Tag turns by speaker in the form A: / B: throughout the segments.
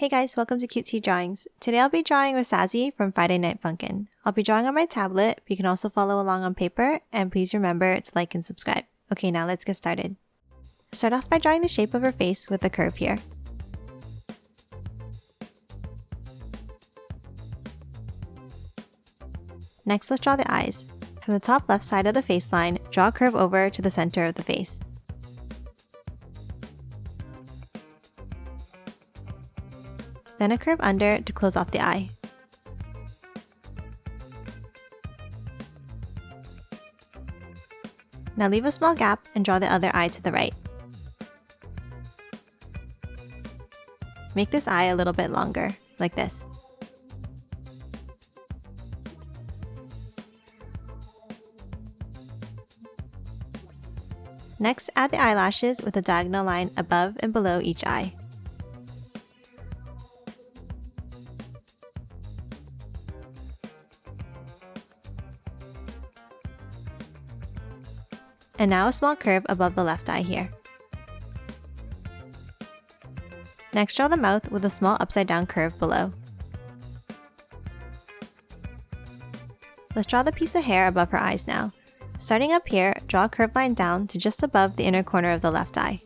A: Hey guys, welcome to Cutesy Drawings. Today I'll be drawing Rasazy from Friday Night Funkin. I'll be drawing on my tablet, but you can also follow along on paper, and please remember to like and subscribe. Okay, now let's get started. Start off by drawing the shape of her face with a curve here. Next, let's draw the eyes. From the top left side of the face line, draw a curve over to the center of the face. Then a curve under to close off the eye. Now leave a small gap and draw the other eye to the right. Make this eye a little bit longer, like this. Next, add the eyelashes with a diagonal line above and below each eye. And now a small curve above the left eye here. Next, draw the mouth with a small upside down curve below. Let's draw the piece of hair above her eyes now. Starting up here, draw a curved line down to just above the inner corner of the left eye.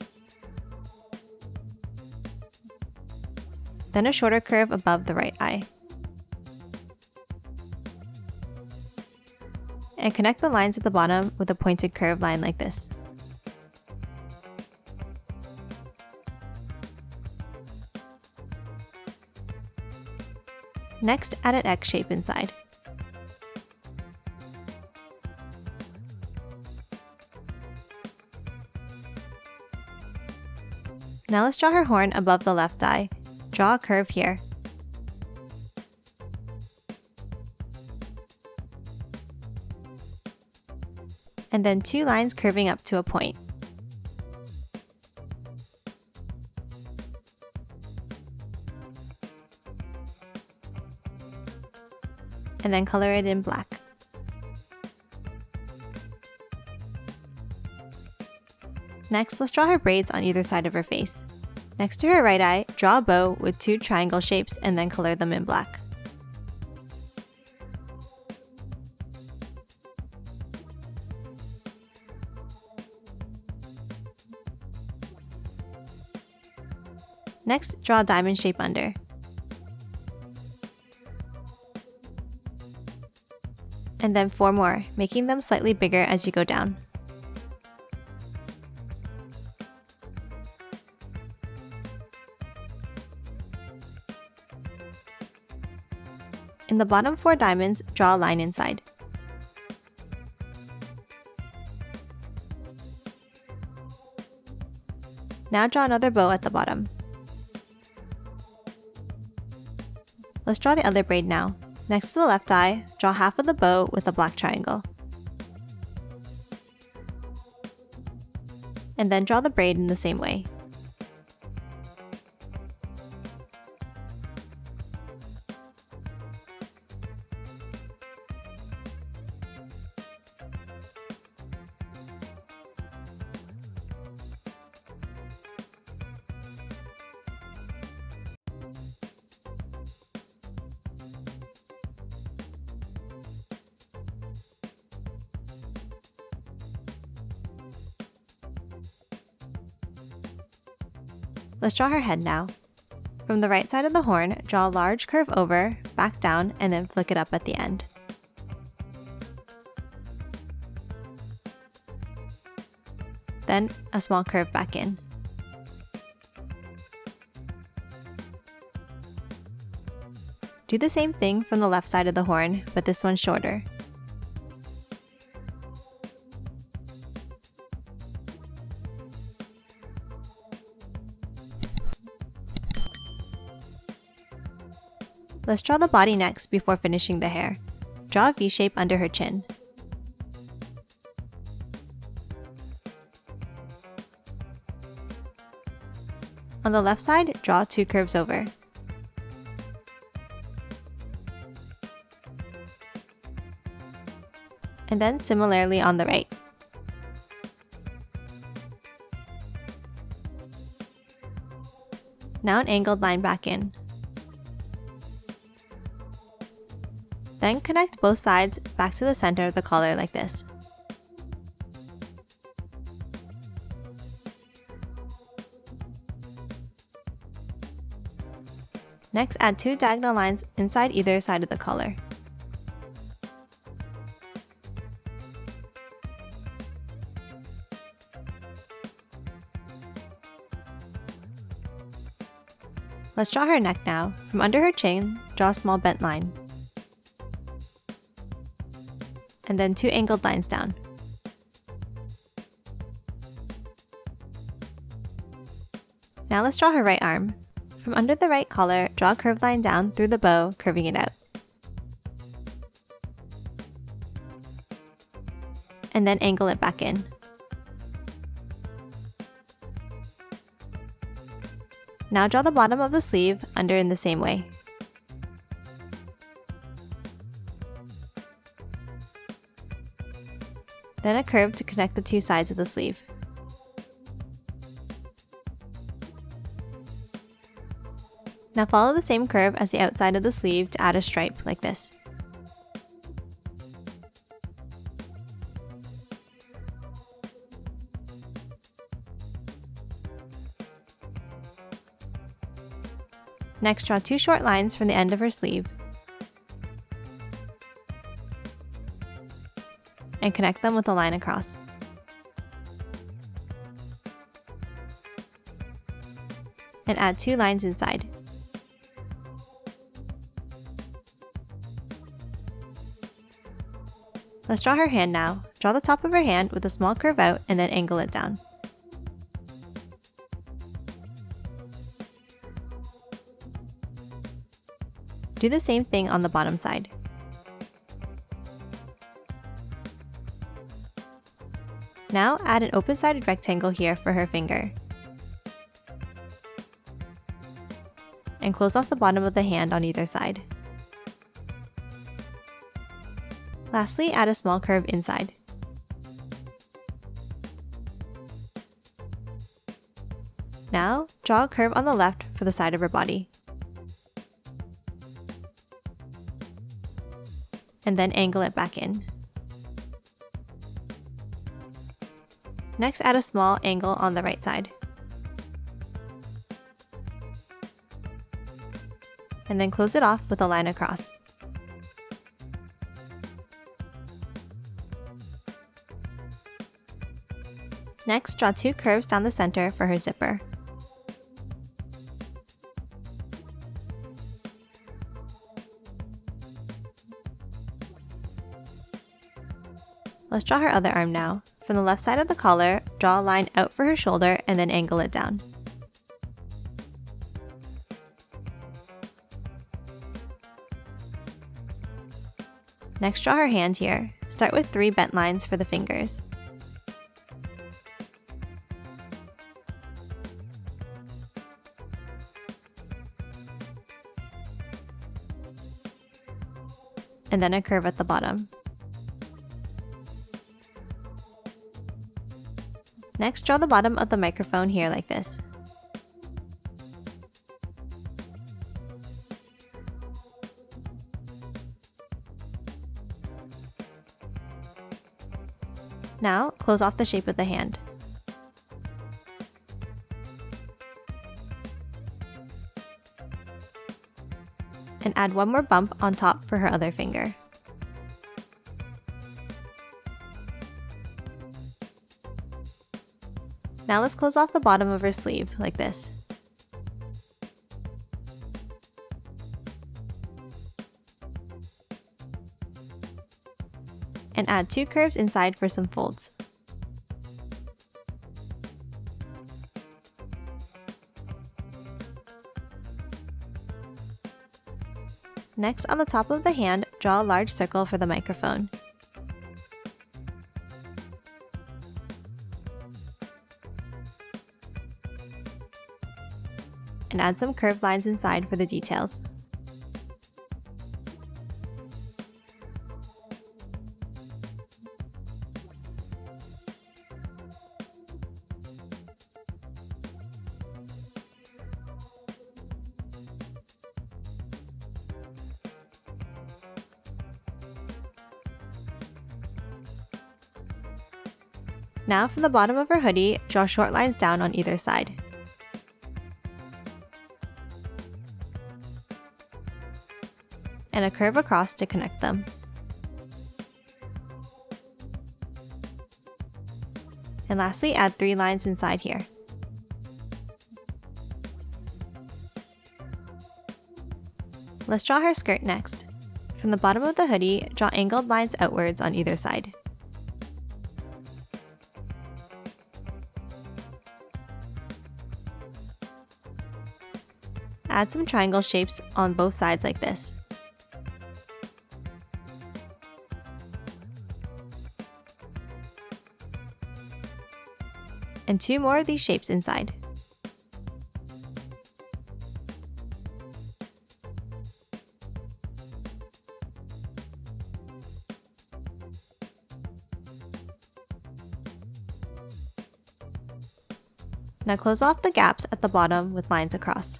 A: Then a shorter curve above the right eye. And connect the lines at the bottom with a pointed curved line like this. Next, add an X shape inside. Now let's draw her horn above the left eye. Draw a curve here. And then two lines curving up to a point. And then color it in black. Next, let's draw her braids on either side of her face. Next to her right eye, draw a bow with two triangle shapes and then color them in black. Next, draw a diamond shape under. And then 4 more, making them slightly bigger as you go down. In the bottom 4 diamonds, draw a line inside. Now draw another bow at the bottom. Let's draw the other braid now. Next to the left eye, draw half of the bow with a black triangle. And then draw the braid in the same way. Let's draw her head now. From the right side of the horn, draw a large curve over, back down, and then flick it up at the end. Then a small curve back in. Do the same thing from the left side of the horn, but this one's shorter. Let's draw the body next before finishing the hair. Draw a V shape under her chin. On the left side, draw 2 curves over. And then similarly on the right. Now an angled line back in. Then connect both sides back to the center of the collar like this. Next, add 2 diagonal lines inside either side of the collar. Let's draw her neck now. From under her chin, draw a small bent line. And then 2 angled lines down. Now let's draw her right arm. From under the right collar, draw a curved line down through the bow, curving it out. And then angle it back in. Now draw the bottom of the sleeve under in the same way. Then a curve to connect the 2 sides of the sleeve. Now follow the same curve as the outside of the sleeve to add a stripe like this. Next, draw 2 short lines from the end of her sleeve and connect them with a line across. And add 2 lines inside. Let's draw her hand now. Draw the top of her hand with a small curve out and then angle it down. Do the same thing on the bottom side. Now add an open-sided rectangle here for her finger. And close off the bottom of the hand on either side. Lastly, add a small curve inside. Now, draw a curve on the left for the side of her body. And then angle it back in. Next, add a small angle on the right side. And then close it off with a line across. Next, draw 2 curves down the center for her zipper. Let's draw her other arm now. From the left side of the collar, draw a line out for her shoulder and then angle it down. Next, draw her hand here. Start with 3 bent lines for the fingers. And then a curve at the bottom. Next, draw the bottom of the microphone here like this. Now, close off the shape of the hand. And add 1 more bump on top for her other finger. Now let's close off the bottom of her sleeve, like this. And add 2 curves inside for some folds. Next, on the top of the hand, draw a large circle for the microphone. And add some curved lines inside for the details. Now from the bottom of her hoodie, draw short lines down on either side. And a curve across to connect them. And lastly, add 3 lines inside here. Let's draw her skirt next. From the bottom of the hoodie, draw angled lines outwards on either side. Add some triangle shapes on both sides like this. And 2 more of these shapes inside. Now close off the gaps at the bottom with lines across.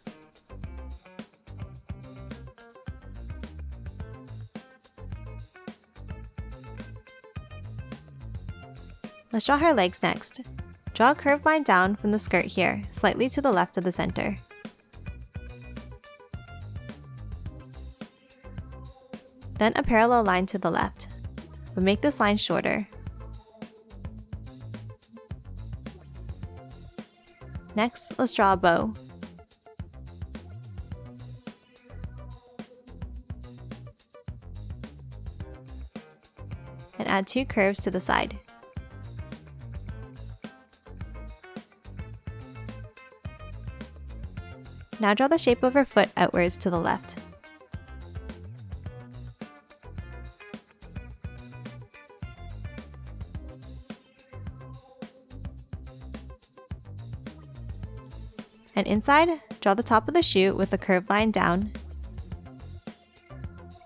A: Let's draw her legs next. Draw a curved line down from the skirt here, slightly to the left of the center. Then a parallel line to the left, but make this line shorter. Next, let's draw a bow. And add 2 curves to the side. Now draw the shape of her foot outwards to the left. And inside, draw the top of the shoe with a curved line down,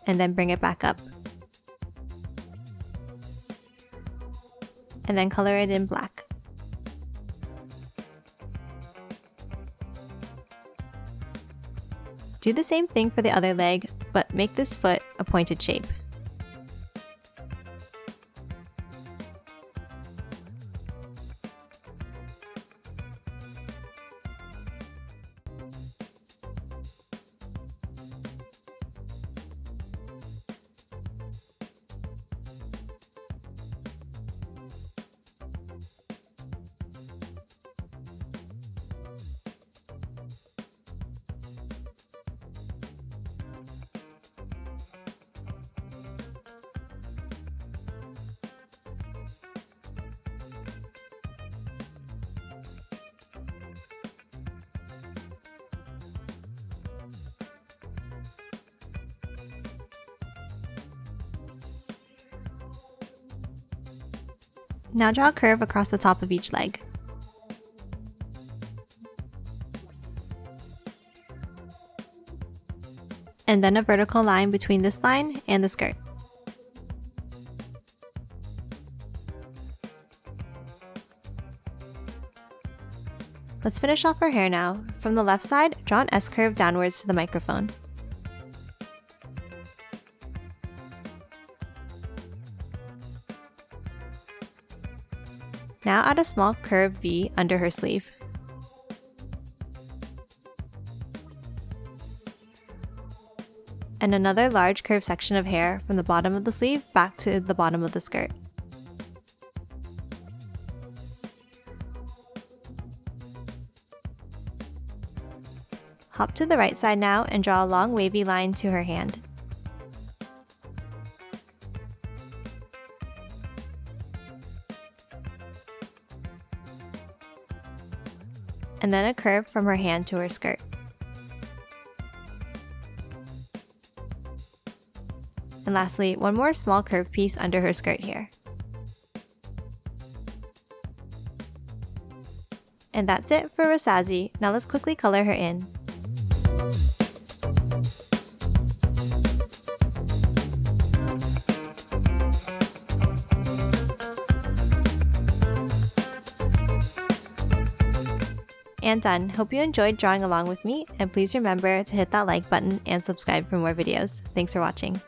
A: and then bring it back up. And then color it in black. Do the same thing for the other leg, but make this foot a pointed shape. Now draw a curve across the top of each leg. And then a vertical line between this line and the skirt. Let's finish off her hair now. From the left side, draw an S-curve downwards to the microphone. Now add a small curved V under her sleeve. And another large curved section of hair from the bottom of the sleeve back to the bottom of the skirt. Hop to the right side now and draw a long wavy line to her hand. And then a curve from her hand to her skirt. And lastly, one more small curved piece under her skirt here. And that's it for Rasazy. Now let's quickly color her in. And done. Hope you enjoyed drawing along with me, and please remember to hit that like button and subscribe for more videos. Thanks for watching.